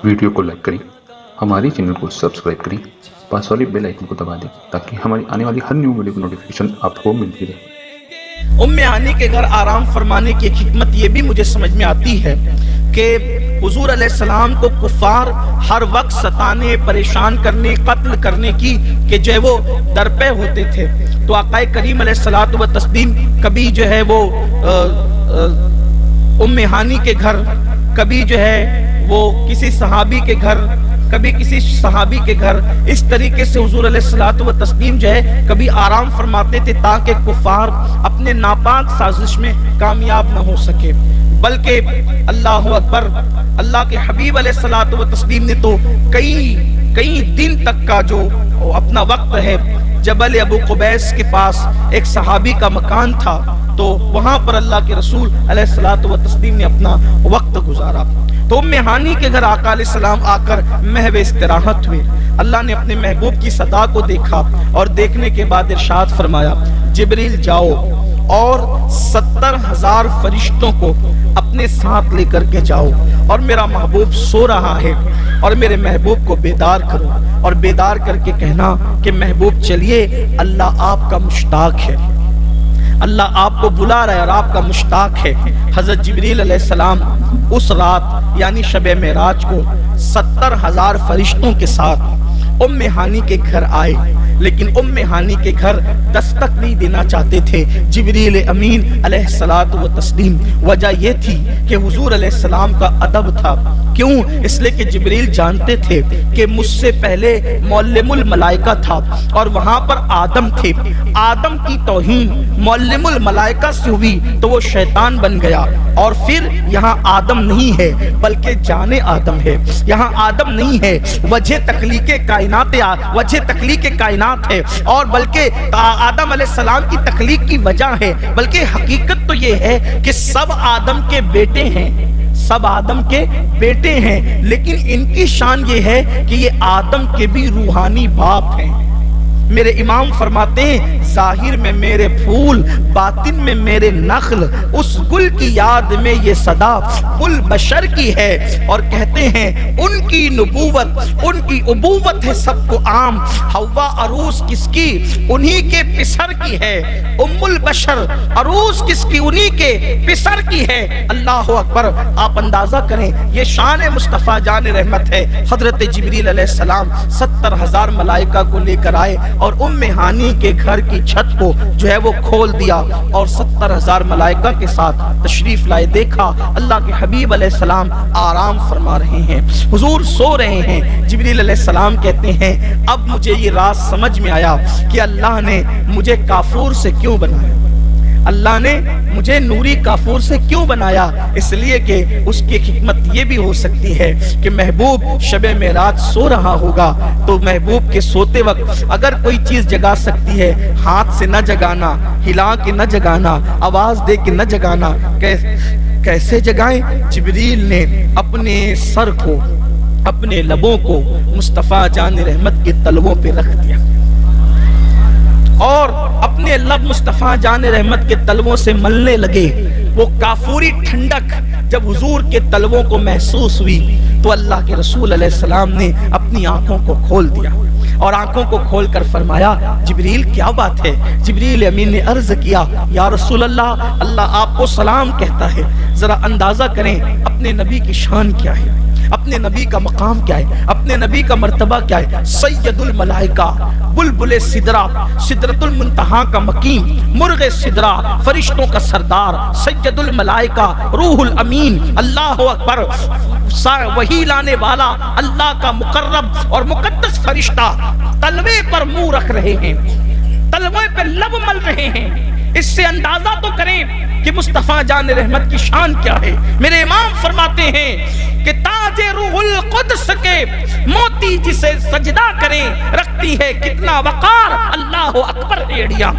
Video کو like کریں، ہمارے چینل کو سبسکرائب کریں، پاس والی بیل آئیکن کو دبا دیں تاکہ ہماری آنے والی ہر نیو ویڈیو کی نوٹیفیکیشن آپ کو ملتی رہے۔ ام ہانی کے گھر آرام فرمانے کی ایک حکمت یہ بھی مجھے سمجھ میں آتی ہے کہ حضور علیہ السلام کو کفار ہر وقت ستانے، پریشان کرنے، قتل کرنے کی کہ جو ہے وہ درپے ہوتے تھے، تو آقا کریم علیہ الصلوۃ والتسلیم کبھی جو ہے وہ ام ہانی کے گھر، کبھی جو ہے وہ کسی صحابی کے گھر، کبھی کسی صحابی کے گھر، اس طریقے سے حضور علیہ الصلوۃ والتسلیم جو ہے کبھی آرام فرماتے تھے تاکہ کفار اپنے ناپاک سازش میں کامیاب نہ ہو سکے۔ بلکہ اللہ اکبر، اللہ کے حبیب علیہ الصلوۃ والتسلیم نے تو کئی دن تک کا جو اپنا وقت ہے، جبل ابو قبیس کے پاس ایک صحابی کا مکان تھا، تو وہاں پر اللہ کے رسول علیہ الصلوۃ والتسلیم نے اپنا وقت گزارا۔ تو ام ہانی کے گھر آقا علیہ السلام آ کر محو استراحت ہوئے۔ اللہ نے اپنے محبوب کی صدا کو دیکھا اور دیکھنے کے بعد ارشاد فرمایا، جبریل جاؤ اور 70,000 فرشتوں کو اپنے ساتھ لے کر کے جاؤ، اور میرا محبوب سو رہا ہے اور میرے محبوب کو بیدار کرو، اور بیدار کر کے کہنا کہ محبوب چلیے، اللہ آپ کا مشتاق ہے، اللہ آپ کو بلا رہا ہے اور آپ کا مشتاق ہے۔ حضرت جبریل علیہ السلام اس رات یعنی شب معراج کو 70,000 فرشتوں کے ساتھ ام ہانی کے گھر آئے، لیکن ام ہانی کے گھر دستک نہیں دینا چاہتے تھے جبریل امین علیہ الصلوۃ والتسلیم۔ وجہ یہ تھی کہ حضور علیہ السلام کا ادب تھا، کیوں؟ اس لیے کہ جبریل جانتے تھے کہ مجھ سے پہلے معلم الملائکہ تھا اور وہاں پر آدم تھے، آدم کی توہین معلم الملائکہ سے ہوئی تو وہ شیطان بن گیا، اور پھر یہاں آدم نہیں ہے بلکہ جان آدم ہے، یہاں آدم نہیں ہے، وجہ تخلیق کائنات ہے، اور بلکہ آدم علیہ السلام کی تخلیق کی وجہ ہے، بلکہ حقیقت تو یہ ہے کہ سب آدم کے بیٹے ہیں، سب آدم کے بیٹے ہیں، لیکن ان کی شان یہ ہے کہ یہ آدم کے بھی روحانی باپ ہیں۔ میرے امام فرماتے ہیں، ظاہر میں میرے پھول، باطن میں میرے نخل، اس گل کی یاد میں یہ صدا گل بشر کی ہے، اور کہتے ہیں ان کی نبوت، ان کی ابوت ہے سب کو عام، حوا عروس کس کی؟ انہی کے پسر کی ہے، ام البشر عروس کس کی؟ انہی کے پسر کی ہے۔ اللہ اکبر، آپ اندازہ کریں، یہ شان مصطفیٰ جان رحمت ہے۔ حضرت جبریل علیہ السلام 70,000 ملائکہ کو لے کر آئے اور ام ہانی کے گھر کی چھت کو جو ہے وہ کھول دیا، اور 70,000 ملائکہ کے ساتھ تشریف لائے۔ دیکھا اللہ کے حبیب علیہ السلام آرام فرما رہے ہیں، حضور سو رہے ہیں۔ جبریل علیہ السلام کہتے ہیں، اب مجھے یہ راز سمجھ میں آیا کہ اللہ نے مجھے کافور سے کیوں بنایا، اللہ نے مجھے نوری کافور سے کیوں بنایا؟ اس لیے کہ اس کی حکمت یہ بھی ہو سکتی ہے کہ محبوب شب معراج سو رہا ہوگا، تو محبوب کے سوتے وقت اگر کوئی چیز جگا سکتی ہے، ہاتھ سے نہ جگانا، ہلا کے نہ جگانا، آواز دے کے نہ جگانا، کیسے جگائیں؟ جبریل نے اپنے سر کو، اپنے لبوں کو مصطفیٰ جان رحمت کے تلووں پہ رکھ دیا، اور اپنے لب مصطفیٰ جان رحمت کے تلووں سے ملنے لگے۔ وہ کافوری ٹھنڈک جب حضور کے تلووں کو محسوس ہوئی تو اللہ کے رسول علیہ السلام نے اپنی آنکھوں کو کھول دیا، اور آنکھوں کو کھول کر فرمایا، جبریل کیا بات ہے؟ جبریل امین نے عرض کیا، یا رسول اللہ، اللہ آپ کو سلام کہتا ہے۔ ذرا اندازہ کریں اپنے نبی کی شان کیا ہے، اپنے نبی کا مقام کیا ہے، اپنے نبی کا مرتبہ کیا ہے۔ سید الملائکہ، بلبل سدرہ، سدرۃ المنتہا کا مقیم، مرغ سدرہ، فرشتوں کا سردار، سید الملائکہ، روح الامین، اللہ اکبر، وحی لانے والا، اللہ کا مقرب اور مقدس فرشتہ تلوے پر منہ رکھ رہے ہیں، تلوے پر لب مل رہے ہیں۔ اس سے اندازہ تو کریں کہ مصطفیٰ جان رحمت کی شان کیا ہے۔ میرے امام فرماتے ہیں کہ تاج روح القدس کے موتی جسے سجدہ کریں رکھتی ہے کتنا وقار، اللہ اکبر ایڑیا۔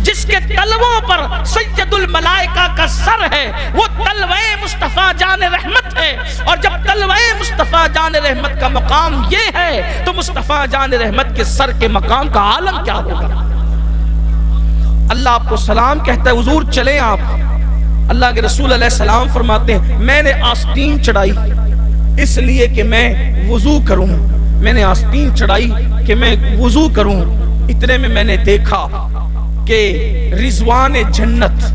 جس کے تلووں پر سید الملائکہ کا سر ہے وہ تلوے مصطفیٰ جان رحمت ہے، اور جب تلوے مصطفیٰ جان رحمت کا مقام یہ ہے تو مصطفیٰ جان رحمت کے سر کے مقام کا عالم کیا ہوگا۔ اللہ آپ کو سلام کہتا ہے، حضور چلیں آپ۔ اللہ کے رسول علیہ السلام فرماتے ہیں، میں نے آستین چڑھائی، اس لیے کہ میں وضو کروں، میں نے آستین چڑھائی کہ میں وضو کروں، اتنے میں نے دیکھا کہ رضوان جنت،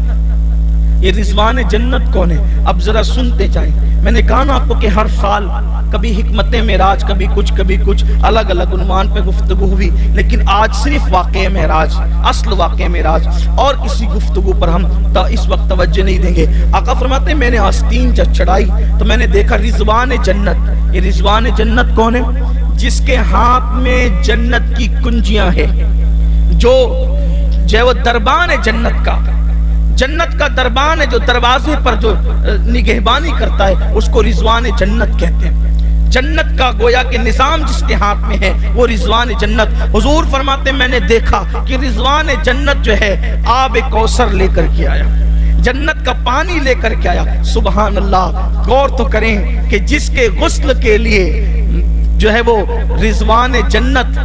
یہ رضوان جنت کون ہے؟ اب ذرا سنتے جائیں۔ میں نے کہا نا آپ کو کہ ہر سال کبھی حکمت معراج، کبھی کچھ الگ الگ عنوان پہ گفتگو ہوئی، لیکن آج صرف واقعہ معراج، اصل واقعہ معراج، اور کسی گفتگو پر ہم اس وقت توجہ نہیں دیں گے۔ آقا فرماتے ہیں میں نے آستین جب چڑھائی تو میں نے دیکھا رضوان جنت۔ یہ رضوان جنت کون ہے؟ جس کے ہاتھ میں جنت کی کنجیاں ہیں، جو وہ دربان ہے جنت کا دربان ہے، جو دروازے پر جو نگہبانی کرتا ہے، اس کو رضوان جنت کہتے ہیں۔ جنت کا گویا کہ نظام جس کے ہاتھ میں ہے وہ رضوان جنت۔ حضور فرماتے ہیں میں نے دیکھا کہ رضوان جنت جو ہے آب کوثر لے کر کے آیا، جنت کا پانی لے کر کے آیا۔ سبحان اللہ، غور تو کریں کہ جس کے غسل کے لیے جو ہے وہ رضوان جنت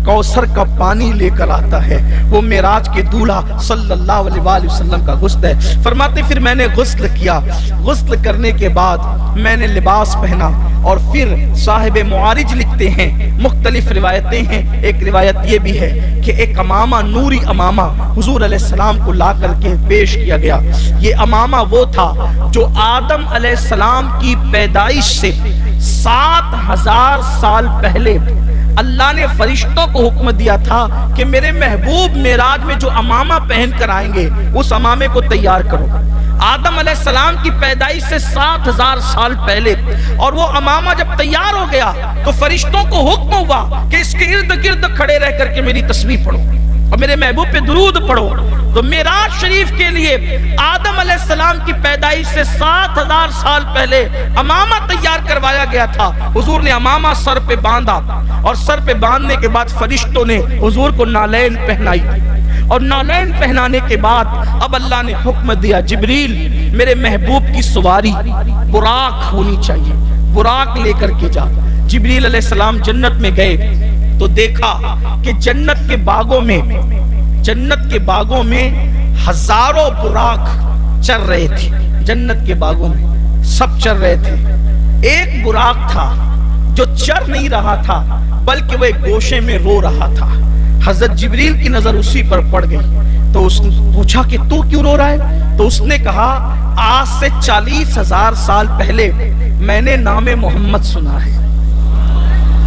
کوثر کا پانی لے کر آتا ہے، وہ معراج کے دولہا صلی اللہ علیہ وآلہ وسلم کا غسل ہے۔ فرماتے پھر میں نے غسل کیا، غسل کرنے کے بعد میں نے لباس پہنا، اور پھر صاحب معارج لکھتے ہیں، مختلف روایتیں ہیں، ایک روایت یہ بھی ہے کہ ایک امامہ، نوری امامہ حضور علیہ السلام کو لا کر کے پیش کیا گیا۔ یہ امامہ وہ تھا جو آدم علیہ السلام کی پیدائش سے 7000 سال پہلے اللہ نے فرشتوں کو حکم دیا تھا کہ میرے محبوب معراج میں جو امامہ پہن کر آئیں گے اس امامے کو تیار کرو۔ آدم علیہ السلام کی پیدائش سے 7000 سال پہلے، اور وہ امامہ جب تیار ہو گیا تو فرشتوں کو حکم ہوا کہ اس کے ارد گرد کھڑے رہ کر کے میری تسبیح پڑھو اور میرے محبوب پہ درود پڑھو۔ تو معراج شریف کے لیے آدم علیہ السلام کی پیدائش سے 7000 سال پہلے امامہ تیار کروایا گیا تھا۔ حضور نے امامہ سر پہ باندھا، اور سر پہ باندھنے کے بعد فرشتوں نے حضور کو نالین پہنائی، اور نالین پہنانے کے بعد اب اللہ نے حکم دیا جبریل میرے محبوب کی سواری براق ہونی چاہیے، براق لے کر کے جا۔ جبریل علیہ السلام جنت میں گئے تو دیکھا کہ جنت کے باغوں میں ہزاروں براق چر رہے تھے، جنت کے باغوں میں سب چر رہے تھے۔ ایک براق تھا جو چر نہیں رہا تھا بلکہ وہ ایک گوشے میں رو رہا تھا۔ حضرت جبریل کی نظر اسی پر پڑ گئی تو اس نے پوچھا کہ تو کیوں رو رہا ہے؟ تو اس نے کہا آج سے 40,000 سال پہلے میں نے نام محمد سنا ہے،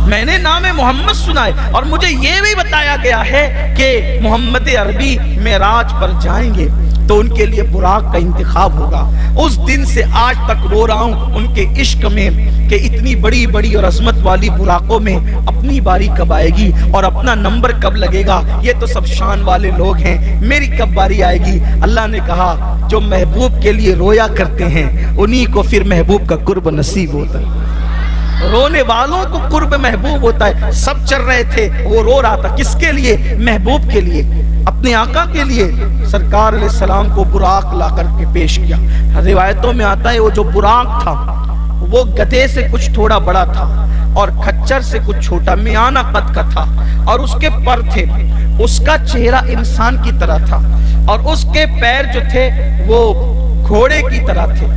میں نے نام محمد سنا ہے، اور مجھے یہ بھی بتایا گیا ہے کہ محمد عربی معراج پر جائیں گے تو ان کے لیے براق کا انتخاب ہوگا۔ اس دن سے آج تک رو رہا ہوں ان کے عشق میں کہ اتنی بڑی بڑی اور عظمت والی براقوں میں اپنی باری کب آئے گی اور اپنا نمبر کب لگے گا، یہ تو سب شان والے لوگ ہیں، میری کب باری آئے گی۔ اللہ نے کہا جو محبوب کے لیے رویا کرتے ہیں انہی کو پھر محبوب کا قرب نصیب ہوتا ہے۔ رونے والوں کو قرب محبوب ہوتا ہے۔ سب چل رہے تھے، وہ رو رہا تھا، کس کے لیے؟ محبوب کے لیے، اپنے آقا کے لیے۔ سرکار علیہ السلام کو براق لا کر کے پیش کیا۔ روایتوں میں آتا ہے وہ جو براق تھا وہ گدھے سے کچھ تھوڑا بڑا تھا اور کھچر سے کچھ چھوٹا میانہ قد کا تھا، اور اس کے پر تھے، اس کا چہرہ انسان کی طرح تھا، اور اس کے پیر جو تھے وہ گھوڑے کی طرح تھے،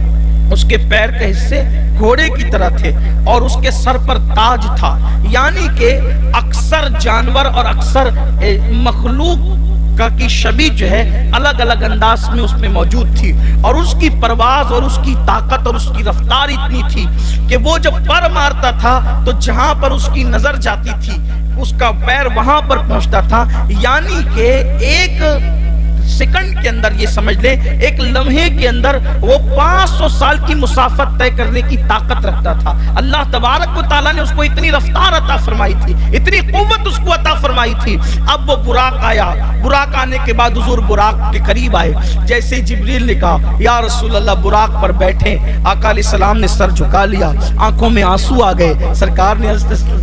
اس کے پیر کے حصے گھوڑے کی طرح تھے، اور اس کے سر پر تاج تھا۔ یعنی کہ اکثر جانور اور اکثر مخلوق کی شبیہ جو ہے الگ الگ انداز میں اس میں موجود تھی، اور اس کی پرواز اور اس کی طاقت اور اس کی رفتار اتنی تھی کہ وہ جب پر مارتا تھا تو جہاں پر اس کی نظر جاتی تھی اس کا پیر وہاں پر پہنچتا تھا۔ یعنی کہ ایک سیکنڈ کے اندر، یہ سمجھ لیں ایک لمحے کے اندر وہ 500 سال کی مسافت طے کرنے کی طاقت رکھتا تھا۔ اللہ تبارک و تعالیٰ نے اس کو اتنی رفتار عطا فرمائی تھی، اتنی قوت اس کو عطا فرمائی تھی۔ اب وہ براق آیا، براق آنے کے بعد حضور براق کے قریب آئے، جیسے جبریل نے کہا یا رسول اللہ براق پر بیٹھیں، آقا علیہ السلام نے سر جھکا لیا، آنکھوں میں آنسو آ گئے۔ سرکار نے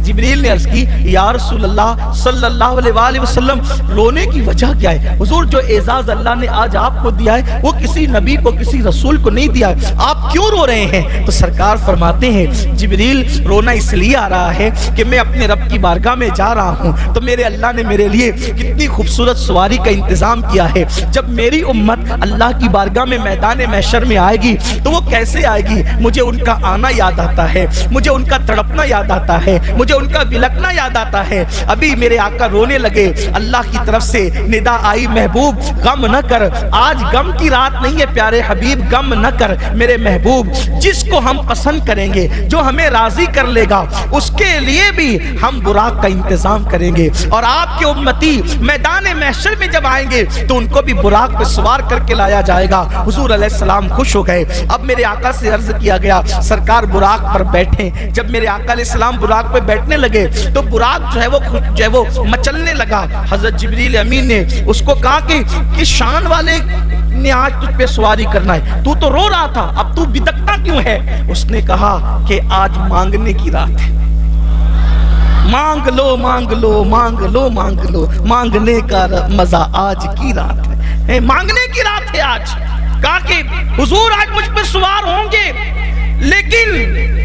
جبریل نے عرض کی یا رسول اللہ صلی اللہ علیہ وآلہ وسلم رونے کی وجہ کیا ہے؟ حضور جو اعزاز اعزاز اللہ نے آج آپ کو دیا ہے وہ کسی نبی کو کسی رسول کو نہیں دیا ہے، آپ کیوں رو رہے ہیں؟ تو سرکار فرماتے ہیں جبریل رونا اس لیے آ رہا ہے کہ میں اپنے رب کی بارگاہ میں جا رہا ہوں تو میرے اللہ نے میرے لیے کتنی خوبصورت سواری کا انتظام کیا ہے، جب میری امت اللہ کی بارگاہ میں میدان محشر میں آئے گی تو وہ کیسے آئے گی؟ مجھے ان کا آنا یاد آتا ہے، مجھے ان کا تڑپنا یاد آتا ہے، مجھے ان کا بلکنا یاد آتا ہے۔ ابھی میرے آقا رونے لگے، اللہ کی طرف سے ندا آئی محبوب غم نہ کر، آج غم کی رات نہیں ہے پیارے حبیب، غم نہ کر میرے محبوب، جس کو ہم پسند کریں گے جو ہمیں راضی کر لے گا اس کے لیے بھی ہم براق کا انتظام کریں گے، اور آپ کے امتی میدان محشر میں جب آئیں گے تو ان کو بھی براق پہ سوار کر کے لایا جائے گا۔ حضور علیہ السلام خوش ہو گئے۔ اب میرے آقا سے عرض کیا گیا سرکار براق پر بیٹھیں، جب میرے آقا علیہ السلام براق پہ بیٹھنے لگے تو براق جو ہے وہ مچلنے لگا۔ حضرت جبریل امین نے اس کو کہا کہ شان والے نے آج تجھ پہ سواری کرنا ہے، تو رو رہا تھا اب تو بدکتا کیوں ہے؟ اس نے کہا کہ آج مانگنے کی رات ہے، مانگ لو مانگ لو مانگ لو مانگ لو، مانگنے کا مزہ آج کی رات ہے، مانگنے کی رات ہے آج۔ کہا کہ حضور آج مجھ پہ سوار ہوں گے، لیکن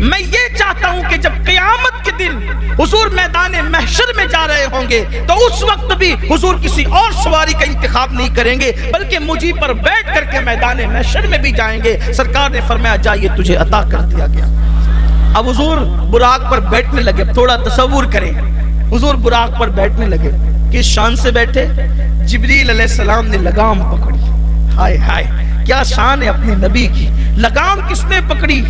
میں یہ چاہتا ہوں کہ جب قیامت کے دن حضور میدان محشر میں جا رہے ہوں گے تو اس وقت بھی حضور کسی اور سواری کا انتخاب نہیں کریں گے بلکہ مجھی پر بیٹھ کر کے میدان محشر میں بھی جائیں گے۔ سرکار نے فرمایا جا یہ تجھے عطا کر دیا گیا۔ اب حضور براق پر بیٹھنے لگے، تھوڑا تصور کریں، حضور براق پر بیٹھنے لگے، کس شان سے بیٹھے؟ جبریل علیہ السلام نے لگام پکڑی، ہائے ہائے کیا شان ہے اپنے نبی کی۔ لگام کس نے پکڑی؟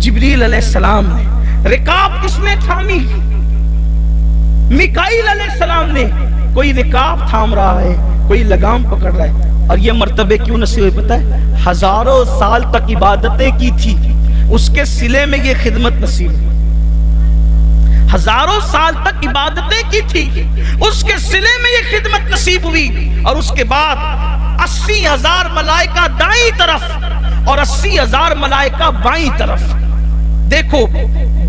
جبریل علیہ السلام نے۔ رکاب کس نے تھامی؟ میکائیل علیہ السلام نے۔ کوئی رکاب تھام رہا ہے، کوئی لگام پکڑ رہا ہے، اور یہ مرتبے کیوں نصیب ہوئے پتہ ہے؟ ہزاروں سال تک عبادتیں کی تھی، اس کے صلے میں یہ خدمت نصیب ہوئی۔ ہزاروں سال تک عبادتیں کی تھی، اس کے صلے میں یہ خدمت نصیب ہوئی، اور اس کے بعد 80,000 ملائکہ دائیں طرف اور 80,000 ملائکہ بائیں طرف۔ دیکھو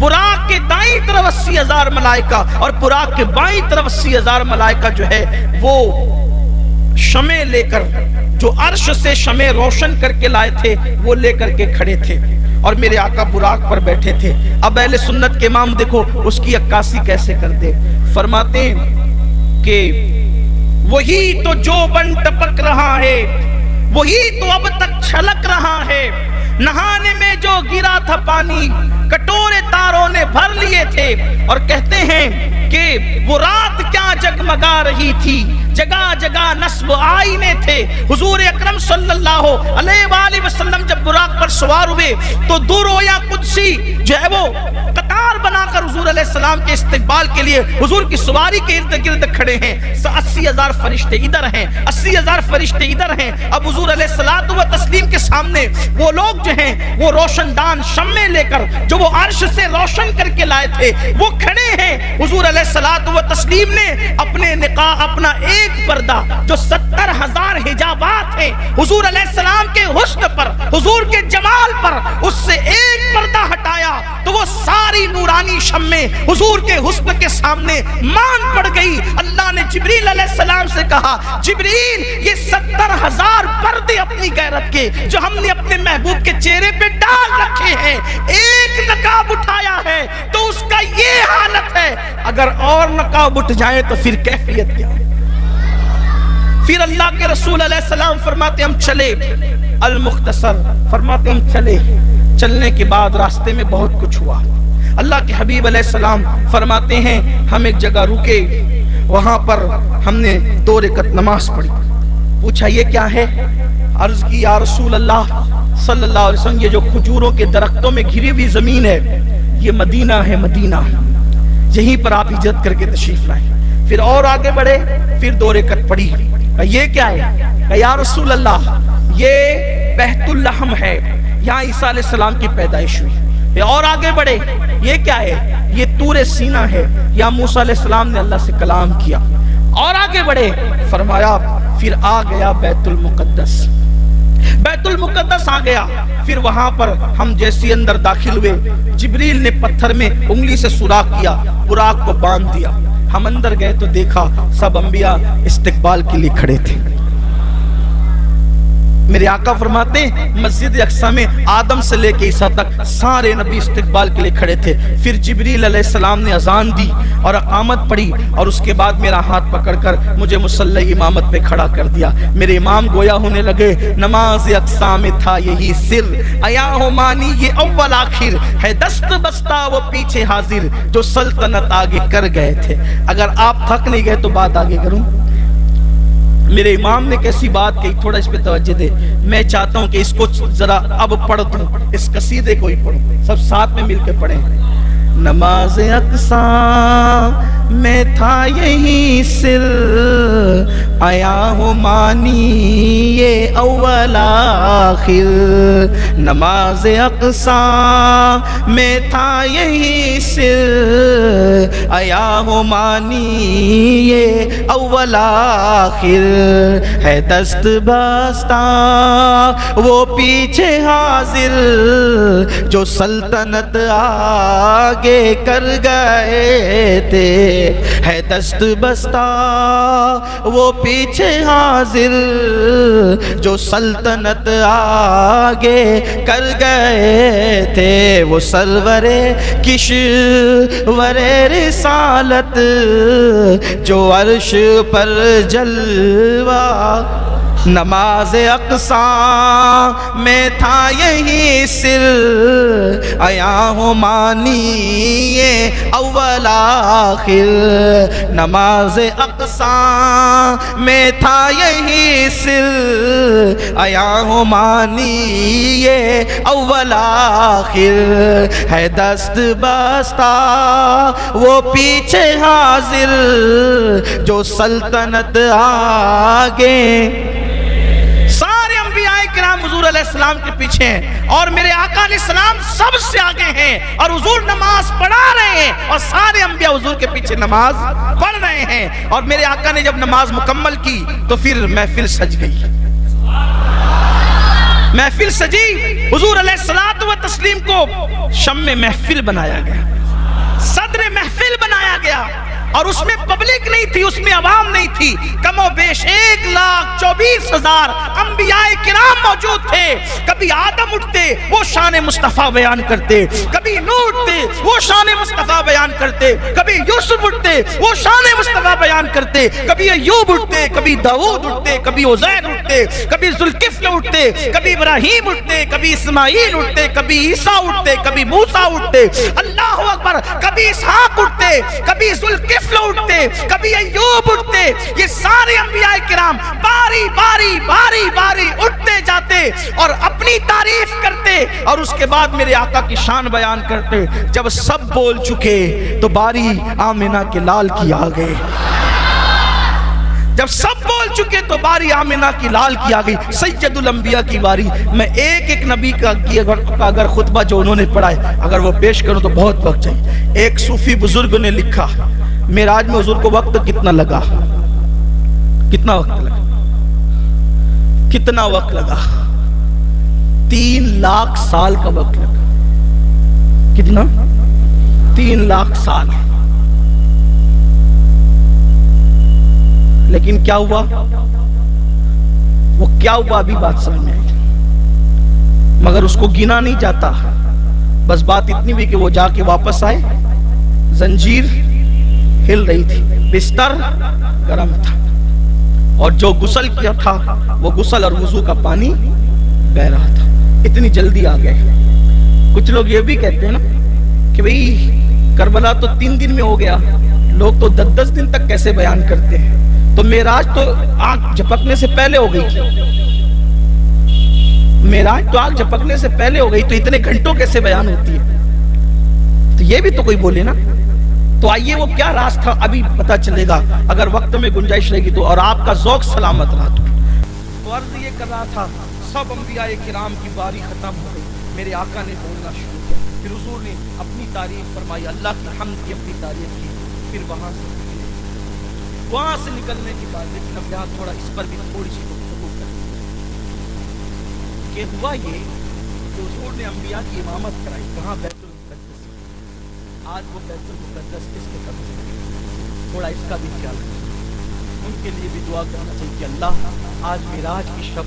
براق کے دائیں طرف 80,000 ملائکہ اور براق کے بائیں طرف 80,000 ملائکہ جو ہے وہ شمع لے کر، جو عرش سے شمع روشن کر کے لائے تھے وہ لے کر کے کھڑے تھے، اور میرے آقا براق پر بیٹھے تھے۔ اب اہل سنت کے امام دیکھو اس کی عکاسی کیسے کرتے، فرماتے ہیں کہ وہی تو جو بن ٹپک رہا ہے، وہی تو اب تک چھلک رہا ہے، نہانے میں جو گرا تھا پانی کٹورے تاروں نے بھر لیے تھے، اور کہتے ہیں کہ وہ رات کیا جگمگا رہی تھی، جگہ جگہ نصب آئینے تھے۔ حضور اکرم صلی اللہ علیہ وآلہ وسلم جب براق پر سوار ہوئے تو دو رویا قدسی جو ہے وہ قطار بنا کر حضور علیہ السلام کے استقبال کے لیے حضور کی سواری کے ارد گرد کھڑے ہیں۔ 80,000 فرشتے ادھر ہیں، 80,000 فرشتے ادھر ہیں۔ اب حضور علیہ الصلوۃ والتسلیم کے سامنے وہ لوگ جو ہیں وہ روشن دان شمع لے کر جو وہ عرش سے روشن کر کے لائے تھے وہ کھڑے ہیں۔ حضور علیہ الصلوۃ والتسلیم نے اپنے نقاب، اپنا ایک پردہ جو 70,000 حجابات ہیں حضور علیہ السلام کے حسن پر، حضور کے جمال پر، اس سے ایک پردہ ہٹایا تو وہ ساری نورانی شمع حضور کے حسن کے سامنے مان پڑ گئی۔ اللہ نے جبریل علیہ السلام سے کہا جبریل یہ 70,000 پردے اپنی غیرت کے جو ہم نے اپنے محبوب کے چہرے پہ ڈال رکھے ہیں، ایک نقاب اٹھایا ہے تو اس کا یہ حالت ہے، اگر اور نقاب اٹھ جائیں تو پھر کیفیت کیا؟ پھر اللہ کے رسول علیہ السلام فرماتے ہم چلے، المختصر فرماتے ہم چلے، چلنے کے بعد راستے میں بہت کچھ ہوا۔ اللہ کے حبیب علیہ السلام فرماتے ہیں ہم ایک جگہ رکے، وہاں پر ہم نے 2 رکعت نماز پڑھی۔ پوچھا یہ کیا ہے؟ عرض کی یا رسول اللہ صلی اللہ علیہ وسلم یہ جو کھجوروں کے درختوں میں گھری ہوئی زمین ہے یہ مدینہ ہے، مدینہ یہیں پر آپ ہجرت کر کے تشریف لائیں۔ پھر اور آگے بڑھے، پھر 2 رکعت پڑھی۔ یہ کیا ہے؟ کہ یا رسول اللہ یہ بیت اللحم ہے، یہاں عیسیٰ علیہ السلام کی پیدائش ہوئی۔ پھر اور آگے بڑھے، یہ کیا ہے؟ یہ طور سینہ ہے، یہاں موسیٰ علیہ السلام نے اللہ سے کلام کیا۔ اور آگے بڑھے، فرمایا پھر آ گیا بیت المقدس، بیت المقدس آ گیا۔ پھر وہاں پر ہم جیسے اندر داخل ہوئے جبریل نے پتھر میں انگلی سے سوراخ کیا، براق کو باندھ دیا۔ ہم اندر گئے تو دیکھا سب انبیاء استقبال کے لیے کھڑے تھے۔ میرے آقا فرماتے ہیں مسجد اقصی میں آدم سے لے کے عیسیٰ تک سارے نبی استقبال کے لیے کھڑے تھے. پھر جبریل علیہ السلام نے اذان دی اور اقامت پڑھی اور اس کے بعد میرا ہاتھ پکڑ کر مجھے مصلی امامت پہ کھڑا کر دیا. میرے امام گویا ہونے لگے نماز اقصی میں تھا یہی سر، ایا ہو مانی یہ اول آخر ہے، دست بستہ وہ پیچھے حاضر جو سلطنت آگے کر گئے تھے. اگر آپ تھک نہیں گئے تو بات آگے کروں. میرے امام نے کیسی بات کہی، تھوڑا اس پہ توجہ دے. میں چاہتا ہوں کہ اس کو ذرا اب پڑھ دوں، اس قصیدے کو ہی پڑھوں، سب ساتھ میں مل کے پڑھیں. نماز اقصی میں تھا یہی سر، آیا ہو مانی یہ اول آخر. نماز اقصی میں تھا یہی سر، آیا ہو مانی یہ اول آخر ہے، دست بستہ وہ پیچھے حاضر جو سلطنت آگے کر گئے تھے. ہے دست بستہ وہ پیچھے حاضر جو سلطنت آگے کر گئے تھے. وہ سرور کشور رسالت جو عرش پر جلوہ. نماز اقصی میں تھا یہی سر، آیا ہوں مانی یہ اول آخر. نماز اقصی میں تھا یہی سر، آیا ہوں مانی یہ اول آخر ہے، دست بستہ وہ پیچھے حاضر جو سلطنت آگے. کرام حضور علیہ السلام کے پیچھے ہیں اور میرے آقا علیہ السلام سب سے آگے ہیں اور حضور نماز پڑھا رہے ہیں اور سارے انبیاء حضور کے پیچھے نماز پڑھ رہے ہیں. اور میرے آقا نے جب نماز مکمل کی تو پھر محفل سج گئی. محفل سجی، حضور علیہ الصلوۃ والتسلیم کو شمع محفل بنایا گیا، صدر محفل بنایا گیا. اور اس میں پبلک نہیں تھی، اس میں عوام نہیں تھی. کم و بیش 1,24,000 انبیاء کرام موجود تھے. کبھی آدم اٹھتے وہ شان مصطفیٰ بیان کرتے، کبھی نوح اٹھتے وہ شان مصطفیٰ بیان کرتے، کبھی یوسف اٹھتے وہ شان مصطفیٰ بیان کرتے، کبھی ایوب اٹھتے، کبھی داؤد اٹھتے، کبھی عزیر اٹھتے، کبھی ذوالکفل اٹھتے، کبھی ابراہیم اٹھتے، کبھی اسماعیل اٹھتے، کبھی عیسیٰ اٹھتے، کبھی موسیٰ اٹھتے. اللہ اکبر. کبھی اسحاق اٹھتے، کبھی ذوالکفل اٹھتے، کبھی ایوب اٹھتے. یہ سارے انبیاء کرام باری باری باری باری اٹھتے جاتے اور اپنی تعریف کرتے اور اس کے بعد میرے آقا کی شان بیان کرتے. جب سب بول چکے تو باری آمنہ کے لال کی آ گئے. جب سب بول چکے تو باری آمنہ کی لال کی آ گئی. سید الانبیاء کی باری. میں ایک نبی کا اگر خطبہ جو انہوں نے پڑھا ہے اگر وہ پیش کروں تو بہت وقت چاہیے. ایک صوفی بزرگ نے لکھا معراج میں حضور کو وقت کتنا لگا، کتنا وقت لگا، کتنا وقت لگا؟ 3 لاکھ سال کا وقت لگا. کتنا؟ 3 لاکھ سال. لیکن کیا ہوا؟ وہ کیا ہوا ابھی بات سمجھ میں آئی، مگر اس کو گنا نہیں جاتا. بس بات اتنی بھی کہ وہ جا کے واپس آئے، زنجیر ہل رہی تھی، بستر گرم تھا اور جو غسل کیا تھا وہ غسل اور وضو کا پانی بہ رہا تھا. اتنی جلدی آ گئے. کچھ لوگ یہ بھی کہتے ہیں نا کہ بھئی کربلا تو 3 دن میں ہو گیا، لوگ تو 10 دن تک کیسے بیان کرتے ہیں؟ تو معراج تو آنکھ جھپکنے سے پہلے ہو گئی تھی. معراج تو آنکھ جھپکنے سے پہلے ہو گئی تو اتنے گھنٹوں کیسے بیان ہوتی ہے؟ تو یہ بھی تو کوئی بولے نا. تو آئیے وہ کیا راز تھا ابھی پتہ چلے گا اگر وقت میں گنجائش رہے گی تو، اور آپ کا ذوق سلامت رہا تو عرض یہ کر رہا تھا سب انبیاء کرام کی باری ختم ہو گئی. میرے آقا نے بولنا شروع کیا. پھر حضور نے اپنی تعریف فرمائی، اللہ کی حمد کی اپنی تعریف کی. پھر وہاں سے نکلنے کی بات لیکن اب یہاں تھوڑا اس پر بھی تھوڑی سی گفتگو کریں کہ ہوا یہ کہ حضور نے انبیاء کی امامت کرائی. کہاں؟ بیت المقدس. آج وہ بیت المقدس کس کے قبضے میں؟ تھوڑا اس کا بھی خیال رکھیں. ان کے لیے بھی دعا کرنا چاہیے کہ اللہ آج معراج کی شب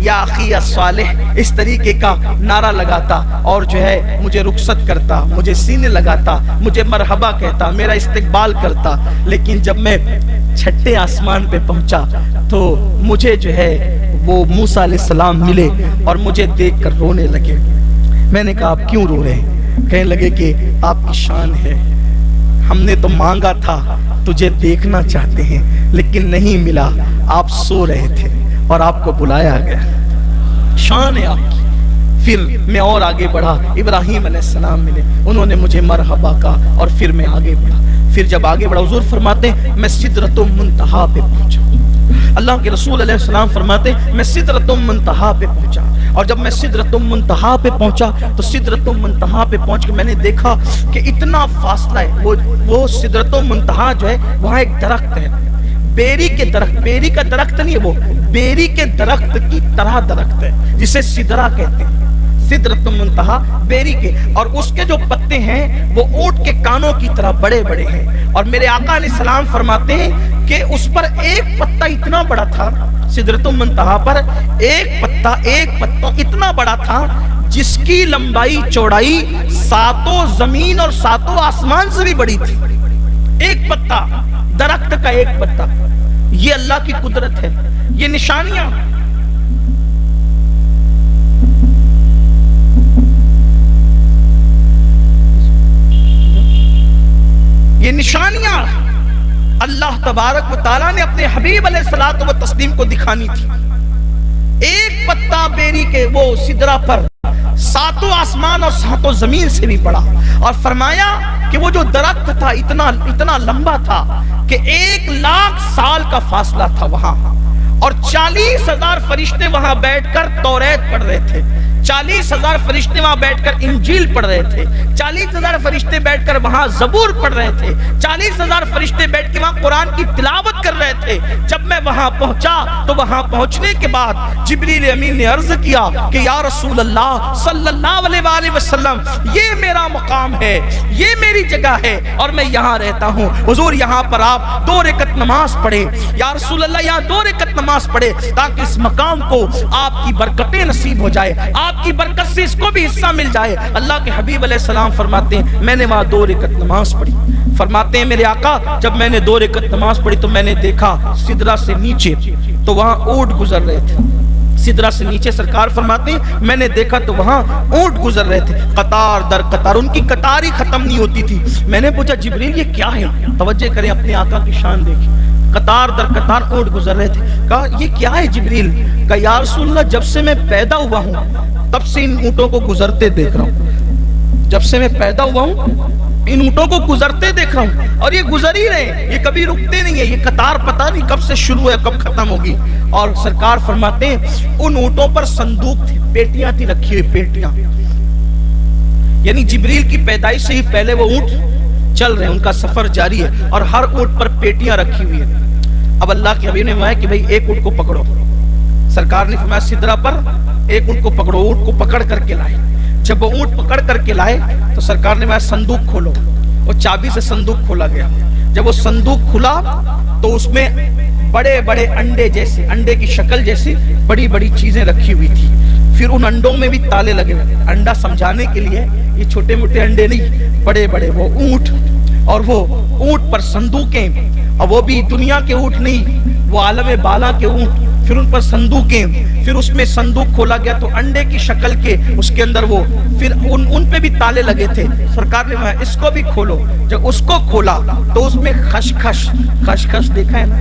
یا اخی الصالح اس طریقے کا نعرہ لگاتا اور جو ہے مجھے رخصت کرتا، مجھے سینے لگاتا، مجھے مرحبا کہتا، میرا استقبال کرتا. لیکن جب میں چھٹے آسمان پہ پہنچا تو مجھے جو ہے وہ موسیٰ علیہ السلام ملے اور مجھے دیکھ کر رونے لگے. میں نے کہا آپ کیوں رو رہے ہیں؟ کہنے لگے کہ آپ کی شان ہے، ہم نے تو مانگا تھا تجھے دیکھنا چاہتے ہیں لیکن نہیں ملا، آپ سو رہے تھے اور آپ کو بلایا گیا، شان ہے آپ کی. پھر میں اور آگے بڑھا، ابراہیم علیہ السلام ملے، انہوں نے مجھے مرحبا کہا اور پھر میں آگے بڑھا. پھر جب آگے بڑھا حضور فرماتے ہیں میں سدرۃ المنتہا پہ پہنچا. اللہ کے رسول علیہ السلام فرماتے ہیں میں سدرۃ المنتہا پہ پہنچا. اور جب میں سدرۃ المنتہا پہ پہنچا تو سدرۃ المنتہا پہ پہنچ کے میں نے دیکھا کہ اتنا فاصلہ ہے. وہ سدرۃ المنتہا جو ہے وہاں ایک درخت ہے، بیری کے درخت، بیری کا درخت نہیں ہے، وہ بیری کے درخت کی طرح درخت ہے جسے سدرہ کہتے ہیں. سدرۃ المنتہا بیری کے، اور اس کے جو پتے ہیں وہ اونٹ کے کانوں کی طرح بڑے بڑے ہیں. اور میرے آقا علیہ السلام فرماتے ہیں کہ اس پر ایک پتا اتنا بڑا تھا، سدرۃ المنتہا پر ایک پتا اتنا بڑا تھا جس کی لمبائی چوڑائی ساتوں زمین اور ساتوں آسمان سے بھی بڑی تھی. ایک پتا، درخت کا ایک پتا. یہ اللہ کی قدرت ہے، یہ نشانیاں. یہ نشانیاں اللہ تبارک و تعالیٰ نے اپنے حبیب علیہ الصلوۃ والتسلیم کو دکھانی تھی. ایک پتا بیری کے وہ سدرہ پر ساتوں آسمان اور ساتوں زمین سے بھی بڑا. اور فرمایا کہ وہ جو درخت تھا اتنا لمبا تھا کہ 1,00,000 سال کا فاصلہ تھا وہاں. اور 40,000 فرشتے وہاں بیٹھ کر توریت پڑھ رہے تھے، 40,000 فرشتے وہاں بیٹھ کر انجیل پڑھ رہے تھے، 40,000 فرشتے بیٹھ کر وہاں زبور پڑھ رہے تھے، 40,000 فرشتے بیٹھ کے وہاں قرآن کی تلاوت کر رہے تھے. جب میں وہاں پہنچا تو وہاں پہنچنے کے بعد جبریل امین نے عرض کیا کہ یا رسول اللہ صلی اللہ علیہ وآلہ وسلم یہ میرا مقام ہے، یہ میری جگہ ہے اور میں یہاں رہتا ہوں. حضور یہاں پر آپ 2 رکعت نماز پڑھے. یا رسول اللہ یہاں 2 رکعت نماز پڑھے تاکہ اس مقام کو آپ کی برکتیں نصیب ہو جائے، آپ کی برکت سے اس کو بھی حصہ مل جائے. اللہ کے حبیب علیہ السلام فرماتے ہیں میں نے وہاں 2 رکعت نماز پڑھی. فرماتے ہیں میرے آقا جب میں نے 2 رکعت نماز پڑھی تو میں نے دیکھا سدرہ سے نیچے تو وہاں اونٹ گزر رہے تھے. سدرہ سے نیچے سرکار فرماتے ہیں میں نے دیکھا تو وہاں اونٹ گزر رہے تھے، قطار در قطار، ان کی قطار ہی ختم نہیں ہوتی تھی. میں نے پوچھا جبریل یہ کیا ہے؟ توجہ کریں، اپنے آقا کی شان دیکھیں. قطار در قطار اونٹ گزر رہے تھے. کہا یہ کیا ہے جبریل؟ کہا یا رسول اللہ جب سے میں پیدا ہوا ہوں تب سے ان اونٹوں کو گزرتے دیکھ رہا ہوں. جب سے میں پیدا ہوا ہوں ان اونٹوں کو گزرتے دیکھ رہا ہوں اور یہ گزر ہی رہے ہیں، یہ کبھی رکتے نہیں ہیں. یہ قطار پتہ نہیں کب سے شروع ہے کب ختم ہوگی. اور سرکار فرماتے ہیں ان اونٹوں پر صندوق تھی، پیٹیاں تھی رکھی ہوئی، پیٹیاں. یعنی جبریل کی پیدائش سے ہی پہلے وہ اونٹ چل رہے ہیں، ان کا سفر جاری ہے اور ہر اونٹ پر پیٹیاں رکھی ہوئی ہیں. اب اللہ کے حبیب نے فرمایا کہ بھئی ایک اونٹ کو پکڑو. سرکار نے فرمایا سدرہ پر ایک اونٹ کو پکڑو. اونٹ کو پکڑ کر کے لائے. جب وہ اونٹ پکڑ کر کے لائے تو سرکار نے فرمایا صندوق کھولو. وہ چابی سے صندوق کھولا گیا. جب وہ صندوق کھلا تو اس میں بڑے بڑے انڈے جیسے، انڈے کی شکل جیسی بڑی بڑی چیزیں رکھی ہوئی تھی. پھر ان انڈوں میں بھی تالے لگے ہوئے. انڈا سمجھانے کے لیے یہ چھوٹے موٹے انڈے نہیں، بڑے بڑے وہ اونٹ، اور وہ اونٹ پر صندوقیں، اور وہ بھی دنیا کے اونٹ نہیں، وہ عالم بالا کے اونٹ. پھر ان پر صندوقیں، پھر اس میں صندوق کھولا گیا تو انڈے کی شکل کے اس کے اندر وہ، پھر ان پہ بھی تالے لگے تھے. سرکار نے کہا اس کو بھی کھولو. جب اس کو کھولا تو اس میں خشخش دیکھا ہے نا،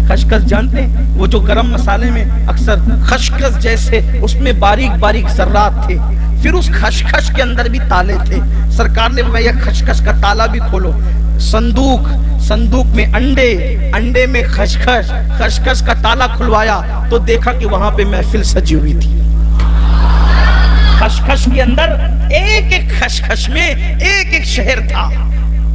خشخش جانتے ہیں وہ جو گرم مسالے میں اکثر خشخش جیسے اس میں باریک باریک ذرات تھے. پھر اس خشخش کے اندر بھی تالے تھے. سرکار نے کہا یہ خشخش کا تالا بھی کھولو. صندوق میں انڈے میں خشخش کا تالا کھلوایا تو دیکھا کہ وہاں پہ محفل سجی ہوئی تھی. خشخش کے اندر ایک ایک خشخش میں ایک ایک شہر تھا.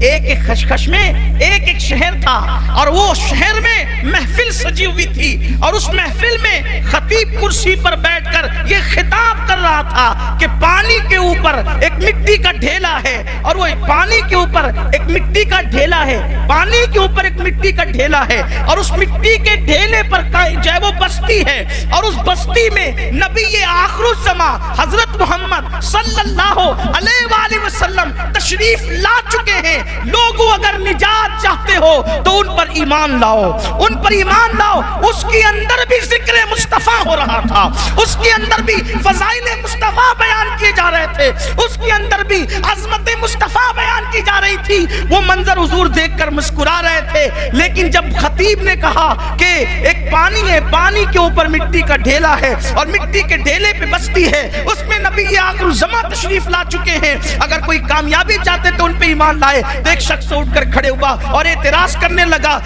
ایک ایک خشخش میں ایک ایک شہر تھا، اور وہ شہر میں محفل سجی ہوئی تھی، اور اس محفل میں خطیب کرسی پر بیٹھ کر یہ خطاب کر رہا تھا کہ پانی کے اوپر ایک مٹی کا ڈھیلا ہے، اور وہ پانی کے اوپر ایک مٹی کا ڈھیلا ہے، پانی کے اوپر ایک مٹی کا ڈھیلا ہے، اور اس مٹی کے ڈھیلے پر جو ہے وہ بستی ہے، اور اس بستی میں نبی آخر الزماں حضرت محمد صلی اللہ علیہ وآلہ وسلم تشریف لا چکے ہیں۔ لوگوں اگر نجات چاہتے ہو تو ان پر ایمان لاؤ، ان پر ایمان لاؤ۔ اس کے اندر بھی ذکر مصطفیٰ ہو رہا تھا، اس کے اندر بھی فضائل مصطفیٰ بیان کیے جا رہے تھے، اس کے اندر بھی عظمت مصطفیٰ بیان کی جا رہی تھی۔ وہ منظر حضور دیکھ کر مسکرا رہے تھے، لیکن جب خطیب نے کہا کہ ایک پانی ہے، پانی کے اوپر مٹی کا ڈھیلا ہے، اور مٹی کے ڈھیلے پہ بستی ہے، اس میں نبی آخر الزماں تشریف لا چکے ہیں، اگر کوئی کامیابی چاہتے تو ان پہ ایمان لائے۔ تو ایک شخص اٹھ کر کھڑے ہوا اور اعتراض کرنے لگا،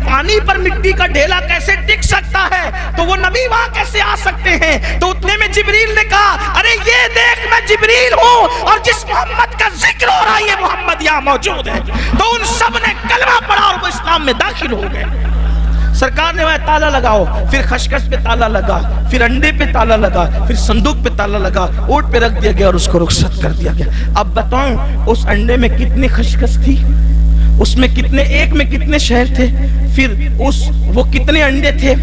پانی پر مٹی کا ڈھیلا کیسے ٹک سکتا ہے، تو وہ نبی وہاں کیسے آ سکتے ہیں؟ تو اتنے میں جبریل نے کہا، ارے یہ دیکھ میں جبریل ہوں، اور جس محمد کا ذکر ہو رہا ہے یہ محمد یہاں موجود ہے۔ تو ان سب نے کلمہ پڑھا اور وہ اسلام میں داخل ہو گئے۔ سرکار نے وہاں تالا لگاؤ، پھر خشخش پہ تالا لگا، پھر انڈے پہ تالا لگا، پھر صندوق پہ تالا لگا، اونٹ پہ رکھ دیا گیا اور اس کو رخصت کر دیا گیا۔ اب بتاؤں اس انڈے میں کتنی خشخش تھی، اس میں کتنے، ایک میں کتنے شہر تھے، پھر وہ کتنے انڈے تھے،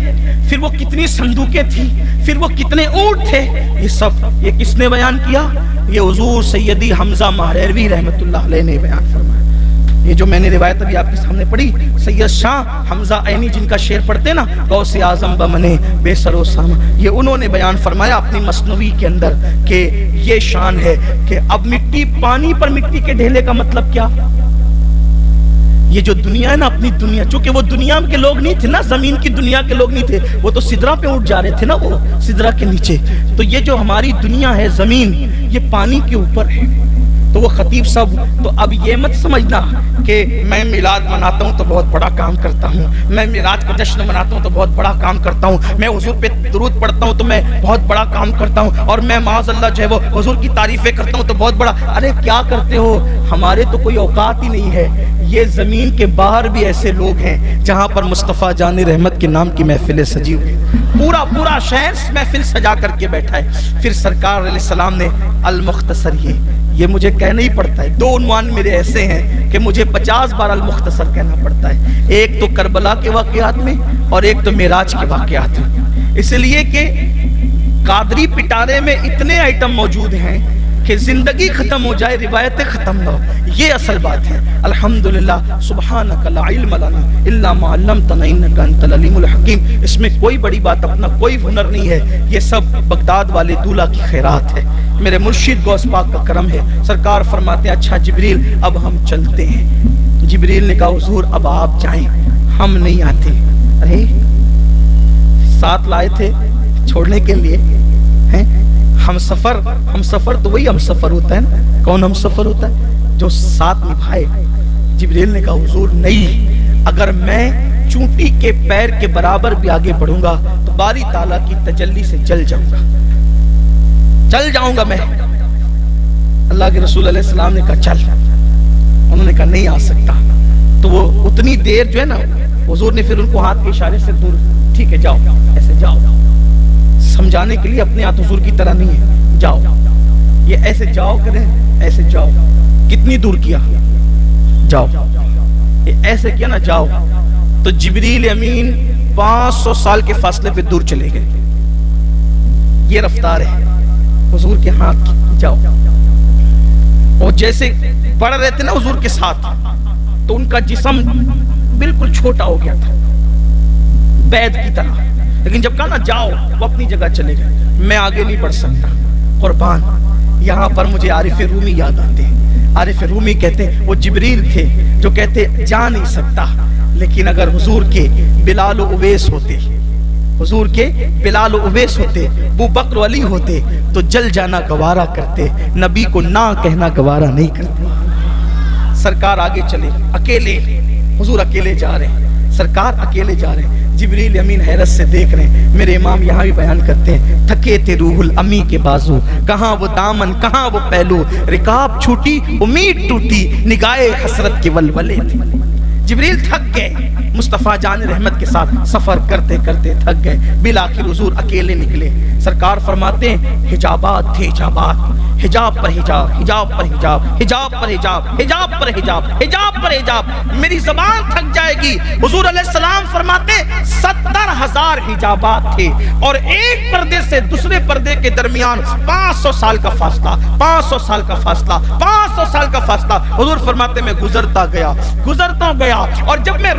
پھر وہ کتنی صندوقیں تھی، پھر وہ کتنے اونٹ تھے، یہ سب یہ کس نے بیان کیا؟ یہ حضور سیدی حمزہ مہریروی رحمۃ اللہ علیہ نے بیان فرمایا۔ یہ جو میں نے روایت ابھی آپ کے سامنے پڑھی، سید شاہ حمزہ عینی جن کا شعر پڑھتے نا، غوث اعظم بمنے بے سر و سامہ، یہ انہوں نے بیان فرمایا اپنی مثنوی کے اندر کہ یہ شان ہے کہ اب مٹی، پانی پر مٹی کے ڈھیلے کا مطلب کیا؟ یہ جو دنیا ہے نا، اپنی دنیا، چونکہ وہ دنیا کے لوگ نہیں تھے نا، زمین کی دنیا کے لوگ نہیں تھے، وہ تو سدرہ پہ اٹھ جا رہے تھے نا، وہ سدرہ کے نیچے۔ تو یہ جو ہماری دنیا ہے، زمین، یہ پانی کے اوپر ہے۔ تو وہ خطیب صاحب، تو اب یہ مت سمجھنا کہ میں میلاد مناتا ہوں تو بہت بڑا کام کرتا ہوں، میں میلاد کا جشن مناتا ہوں تو بہت بڑا کام کرتا ہوں، میں حضور پہ درود پڑھتا ہوں تو میں بہت بڑا کام کرتا ہوں، اور میں معاذ اللہ جو ہے وہ حضور کی تعریفیں کرتا ہوں تو بہت بڑا۔ ارے کیا کرتے ہو؟ ہمارے تو کوئی اوقات ہی نہیں ہے۔ یہ زمین کے باہر بھی ایسے لوگ ہیں جہاں پر مصطفیٰ جان رحمت کے نام کی محفلیں سجی ہوئی، پورا شہر محفل سجا کر کے بیٹھا ہے۔ پھر سرکار علیہ السلام نے المختصر، یہ مجھے کہنا ہی پڑتا ہے، دو عنوان میرے ایسے ہیں کہ مجھے 50 بار المختصر کہنا پڑتا ہے، ایک تو کربلا کے واقعات میں اور ایک تو معراج کے واقعات میں، اس لیے کہ قادری پٹارے میں اتنے آئٹم موجود ہیں کہ زندگی ختم ہو جائے، روایتیں ختم نہ ہو، یہ اصل بات ہے۔ الحمدللہ، سبحانک لا علم لنا الا ما علمتنا انک انت العلیم الحکیم۔ اس میں کوئی بڑی بات، اپنا کوئی ہنر نہیں ہے، یہ سب بغداد والے دولہ کی خیرات ہے، میرے مرشد غوث پاک کا کرم ہے۔ سرکار فرماتے ہیں اچھا جبریل اب ہم چلتے ہیں۔ جبریل نے کہا حضور اب آپ جائیں، ہم نہیں آتے۔ ارے ساتھ لائے تھے چھوڑنے کے لیے ہیں؟ ہم سفر تو وہی ہم سفر ہوتا ہے نا، کون ہم سفر ہوتا ہے؟ جو ساتھ نبھائے۔ جبریل نے کہا حضور نہیں، اگر میں چونٹی کے پیر کے برابر بھی آگے بڑھوں گا تو باری تعالیٰ کی تجلی سے جل جاؤں گا میں۔ اللہ کے رسول علیہ السلام نے کہا چل، انہوں نے کہا نہیں آ سکتا۔ تو وہ اتنی دیر جو ہے نا، حضور نے پھر ان کو ہاتھ کے اشارے سے دور، ٹھیک ہے جاؤ، ایسے جاؤ، سمجھانے کے لیے اپنے ہاتھ حضور کی طرح نہیں ہے، جاؤ، یہ ایسے جاؤ کریں، ایسے جاؤ۔ کتنی دور کیا؟ جاؤ، یہ ایسے کیا نا، جاؤ۔ تو جبریل امین 500 سال کے فاصلے پہ دور چلے گئے۔ یہ رفتار ہے حضور کے ہاتھ کی، جاؤ۔ اور جیسے بڑھ رہے تھے نا حضور کے ساتھ، تو ان کا جسم بالکل چھوٹا ہو گیا تھا، بید کی طرح، لیکن جب کہا نا جاؤ، وہ اپنی جگہ چلے گئے۔ میں آگے نہیں بڑھ سکتا، قربان۔ یہاں پر مجھے عارف رومی یاد آتے ہیں۔ عارف رومی کہتے ہیں وہ جبریل تھے جو کہتے جا نہیں سکتا، لیکن اگر حضور کے بلال و اویس ہوتے، حضور کے بلال و اویس ہوتے، ابو بکر و علی ہوتے تو جل جانا گوارا کرتے، نبی کو نہ کہنا گوارا نہیں کرتے۔ سرکار آگے چلے، اکیلے، حضور اکیلے جا رہے ہیں۔ سرکار اکیلے جا رہے ہیں، جبریل امین حیرت سے دیکھ رہے ہیں. میرے امام یہاں بھی بیان کرتے ہیں، تھکے تھے روح الامی کے بازو، کہاں وہ دامن کہاں وہ پہلو، رکاب چھوٹی امید ٹوٹی، نگاہ حسرت کے ولولے تھے. جبریل تھک گئے، مصطفیٰ جان رحمت کے ساتھ سفر کرتے کرتے تھک گئے، بالآخر حضور اکیلے نکلے. سرکار فرماتے ہیں حجابات تھے حجابات، حجاب پر حجاب، حجاب پر حجاب، حجاب پر حجاب، حجاب پر حجاب، حجاب پر حجاب. میری زبان تھک جائے گی. حضور علیہ السلام فرماتے 70,000 حجابات تھے اور ایک پردے سے دوسرے پردے کے درمیان 500 سال کا فاصلہ، 500 سال کا فاصلہ، 500 سال کا فاصلہ. حضور فرماتے میں گزرتا گیا، گزرتا گیا، اور جب میں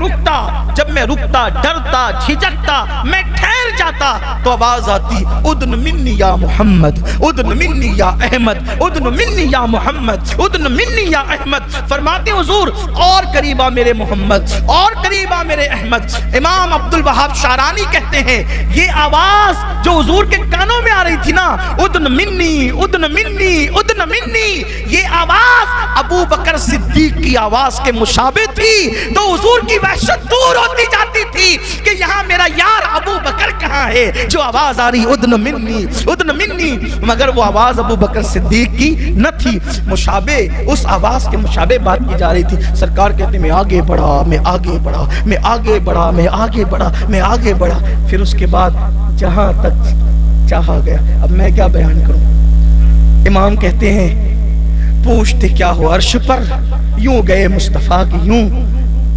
رکتا ڈرتا جھجکتا میں ٹھہر جاتا تو آواز آتی ادن منی یا محمد، ادن منی یا احمد، ادن منی یا محمد، ادن منی یا احمد. فرماتے حضور اور قریبا میرے محمد، اور قریبا میرے احمد. امام عبد الوہاب شعرانی کہتے ہیں یہ آواز جو حضور کے کانوں میں آ رہی تھی نا، ادن منی ادن منی ادن منی، یہ آواز ابو بکر صدیق کی آواز کے مشابہ تھی. تو حضور کی وحشت دور ہوتی جاتی تھی کہ یہاں میرا یار ابو بکر کہاں ہے جو آواز آ رہی ادن منی ادن منی. مگر وہ آواز ابو بکر صدیق کی نہ تھی، مشابہ اس آواز کے مشابہ بات کی جا رہی تھی. سرکار کہتے میں آگے بڑھا، میں آگے بڑھا، میں آگے بڑھا، میں آگے بڑھا، میں آگے بڑھا. پھر اس کے بعد جہاں تک چاہا گیا. اب میں کیا بیان کروں. امام کہتے ہیں پوچھتے کیا ہو عرش پر، یوں گئے مصطفیٰ کی یوں،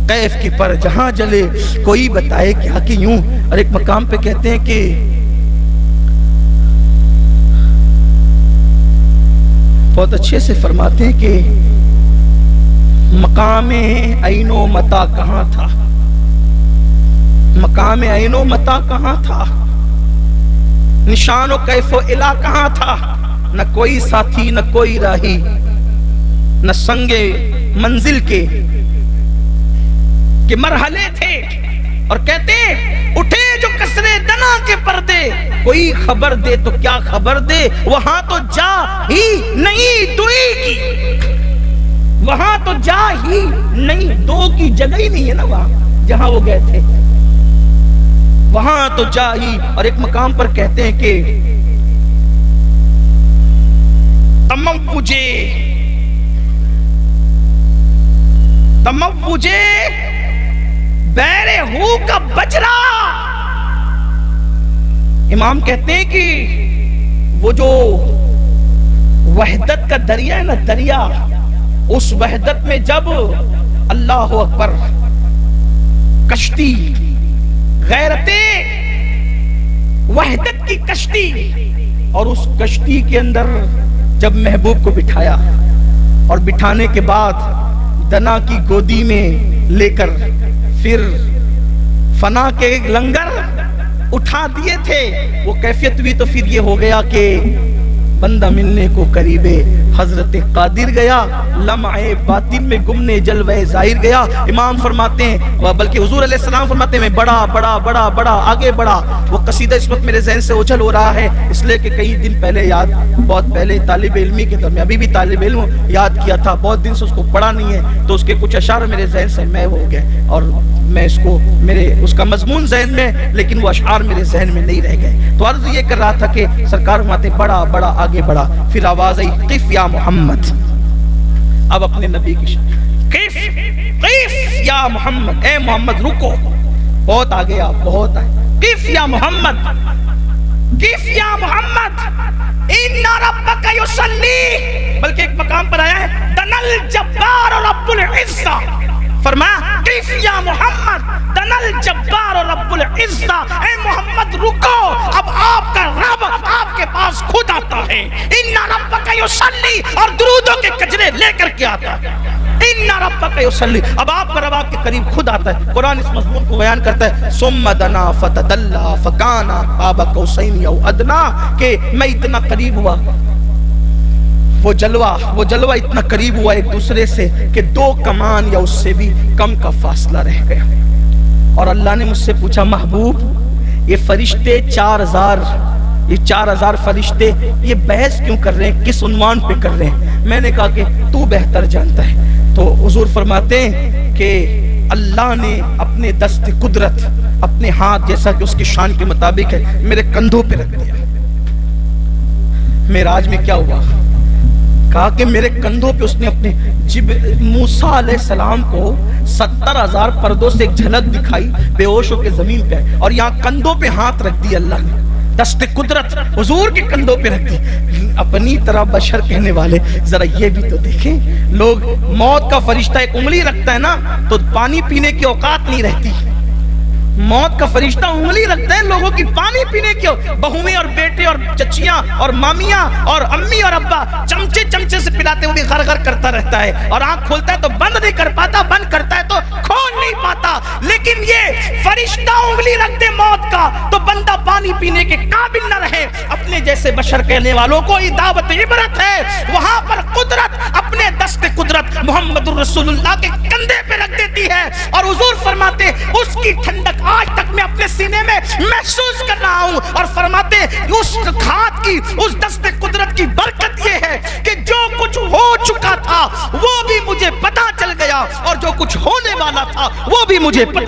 کیف کی پر جہاں جلے کوئی بتائے کیا کہ یوں. اور ایک مقام پہ کہتے ہیں کہ بہت اچھے سے فرماتے ہیں کہ مقام عین و متا کہاں تھا، مقام عین و متا کہاں تھا، نشان و کیف و الہ کہاں تھا. نہ کوئی ساتھی نہ کوئی راہی، نہ سنگے منزل کے مرحلے تھے. اور کہتے اٹھے جو کسرے دنا کے پردے، کوئی خبر دے تو کیا خبر دے، وہاں تو جا ہی نہیں دوئی کی، وہاں تو جا ہی نہیں، دو کی جگہ ہی نہیں ہے نا وہاں جہاں وہ گئے تھے، وہاں تو جا ہی. اور ایک مقام پر کہتے ہیں کہ تموجے بیرے ہو کا بجرا. امام کہتے ہیں کہ وہ جو وحدت کا دریا ہے نا، دریا، اس وحدت میں جب اللہ اکبر کشتی، غیرتے وحدت کی کشتی، اور اس کشتی کے اندر جب محبوب کو بٹھایا اور بٹھانے کے بعد دنا کی گودی میں لے کر پھر فنا کے لنگر اٹھا دیے تھے، وہ کیفیت بھی تو پھر یہ ہو گیا کہ بندہ ملنے کو قریب حضرت قادر گیا، لمعے باطن میں گمنے جلوہ ظاہر گیا. امام فرماتے ہیں بلکہ حضور علیہ السلام فرماتے ہیں میں بڑا بڑا بڑا بڑا آگے بڑھا. وہ قصیدہ اس وقت میرے ذہن سے اوجھل ہو رہا ہے اس لیے کہ کئی دن پہلے یاد، بہت پہلے طالب علمی کے دور میں، ابھی بھی طالب علم یاد کیا تھا، بہت دن سے اس کو پڑھا نہیں ہے تو اس کے کچھ اشعار میرے ذہن سے محو ہو گئے اور میں اس کو اس کا مضمون ذہن میں، لیکن وہ اشعار میرے ذہن میں نہیں رہ گئے. تو عرض یہ کر رہا تھا کہ سرکار فرماتے بڑا بڑا آگے بڑھا. پھر آواز آئی قف یا محمد. اب اپنے نبی کی قف قف یا محمد، اے محمد رکو، بہت آگے آپ، بہت آگے. قف یا محمد، قف یا محمد، ان ربک یصلی. بلکہ ایک مقام پر آیا ہے دنل جبار رب العزہ. فرمایا قف یا محمد دنل جبار رب العزہ، اے محمد رکو، اب آپ کا رب آپ کے پاس خود آتا ہے. ان ربک یصلی، اور درودوں کے کجرے لے کر کے آتا ہے. ان ربک یصلی، اب آپ کا رب آپ کے قریب خود آتا ہے. قرآن اس مضمون کو بیان کرتا ہے ثم دنا فتدلی فکان قاب قوسین او ادنا، کہ میں اتنا قریب ہوا، وہ جلوہ اتنا قریب ہوا ایک دوسرے سے کہ 2 کمان یا اس سے بھی کم کا فاصلہ رہ گیا. اور اللہ نے مجھ سے پوچھا محبوب یہ فرشتے 4000 فرشتے یہ بحث کیوں کر رہے ہیں، کس عنوان پہ کر رہے ہیں؟ میں نے کہا کہ تو بہتر جانتا ہے. تو حضور فرماتے ہیں کہ اللہ نے اپنے دست قدرت اپنے ہاتھ جیسا کہ اس کی شان کے مطابق ہے میرے کندھوں پہ رکھ دیا. معراج میں کیا ہوا؟ کہا کہ میرے کندھوں پہ اس نے اپنے موسیٰ علیہ السلام کو 70,000 پردوں سے ایک جھلک دکھائی، بے ہوش ہو کے زمین پہ، اور یہاں کندھوں پہ ہاتھ رکھ دی اللہ نے، دست قدرت حضور کے کندھوں پہ رکھ دی. اپنی طرح بشر کہنے والے ذرا یہ بھی تو دیکھیں، لوگ موت کا فرشتہ ایک انگلی رکھتا ہے نا تو پانی پینے کی اوقات نہیں رہتی. موت کا فرشتہ انگلی رکھتا ہے لوگوں کی پانی پینے کی، بہویں اور بیٹے اور چچیاں اور مامیاں اور امی اور ابا چمچے سے پلاتے ہوئے غر غر کرتا رہتا ہے، اور آنکھ کھولتا ہے تو بند نہیں کر پاتا، بند کرتا ہے تو کھول نہیں پاتا. لیکن یہ فرشتہ انگلی رکھ دے موت کا تو بندہ پانی پینے کے قابل نہ رہے. اپنے جیسے بشر کہنے والوں کو یہ دعوت عبرت ہے. وہاں پر قدرت اپنے دست قدرت محمد الرسول اللہ کے کندھے پہ رکھ دیتی ہے، اور حضور فرماتے اس کی ٹھنڈک آج تک میں اپنے سینے میں محسوس کر رہا ہوں. اور فرماتے اس ہاتھ کی، اس دست قدرت کی برکت یہ ہے کہ جو کچھ ہو چکا تھا وہ بھی مجھے پتا چل گیا، اور جو کچھ ہونے والا تھا وہ بھی مجھے پتا